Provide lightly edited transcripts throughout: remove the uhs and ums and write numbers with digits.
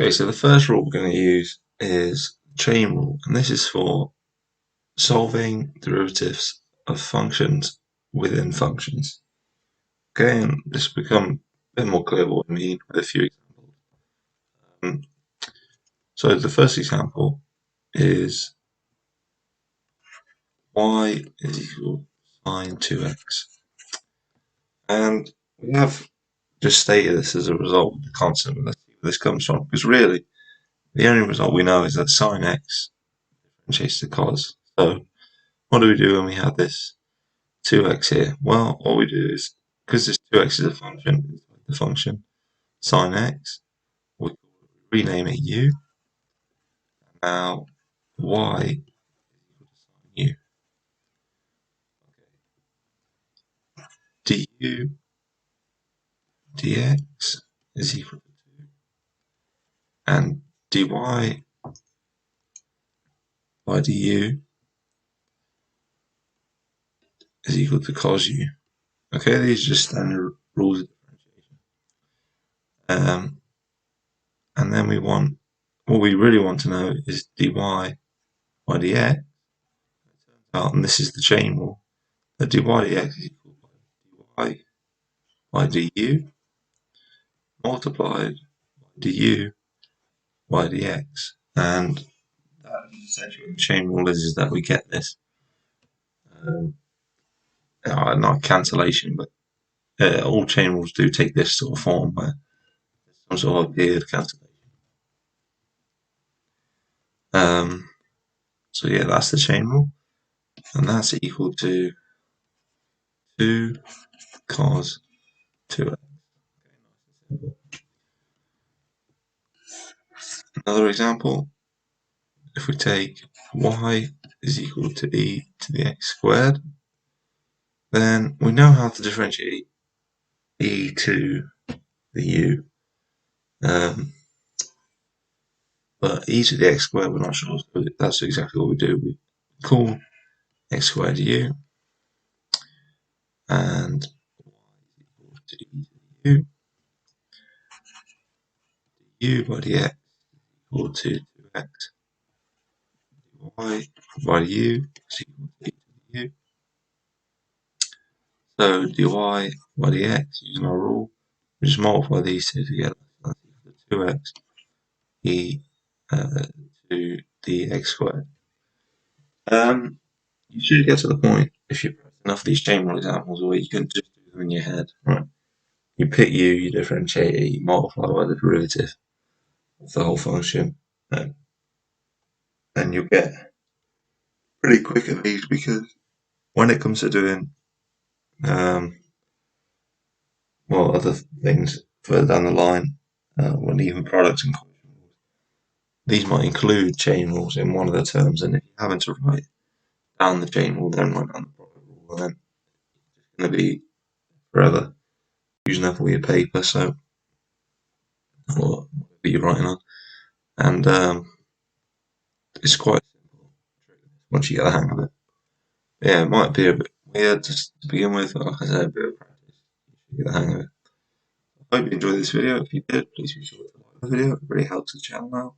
Okay, so the first rule we're going to use is chain rule, and this is for solving derivatives of functions within functions. Okay, and this will become a bit more clear what we mean with a few examples. So the first example is y is equal to sine 2x. And we have just stated this as a result of the constant. Let's see where this comes from, because really, the only result we know is that sine x differentiates to cos. So what do we do when we have this 2x here? Well, all we do is, because this 2x is a function, the function sine x, we rename it u. Now y u. Du dx is equal to 2, and dy by du is equal to cos u. Okay, these are just standard rules of differentiation. And then what we really want to know is dy by dx. And this is the chain rule. That dy dx is equal to dy by du multiplied by du by dx. And that is essentially what the chain rule is that we get this. Not cancellation, but all chain rules do take this sort of form where there's some sort of appeared cancellation. So yeah, that's the chain rule, and that's equal to 2 cos 2x. Another example, if we take y is equal to e to the x squared, then we know how to differentiate e to the u. But e to the x squared we're not sure, so that's exactly what we do. We call x squared u, and y is equal to e to the u by dx is equal to 2x. Y by u is equal to e to the u. So dy by dx, using our rule, we just multiply these two together. So that's equal to 2x e to the x squared. You should get to the point, if you press enough of these chain rule examples, where you can just do them in your head, right? You pick u, you differentiate it, you multiply by the derivative of the whole function, and you'll get pretty quick at these, because when it comes to doing other things further down the line, when even products and function rules, these might include chain rules in one of the terms, and if you're having to write down the chain rule, then write down the product rule, then it's going to be forever using up all your paper, so or whatever you're writing on, and it's quite simple once you get the hang of it. Yeah, it might be a bit weird just to begin with, but like I said, a bit of practice, you get the hang of it. I hope you enjoyed this video. If you did, please be sure to like the video. It really helps the channel out.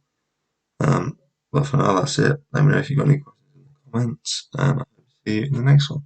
But for now, that's it. Let me know if you've got any questions in the comments, and I'll see you in the next one.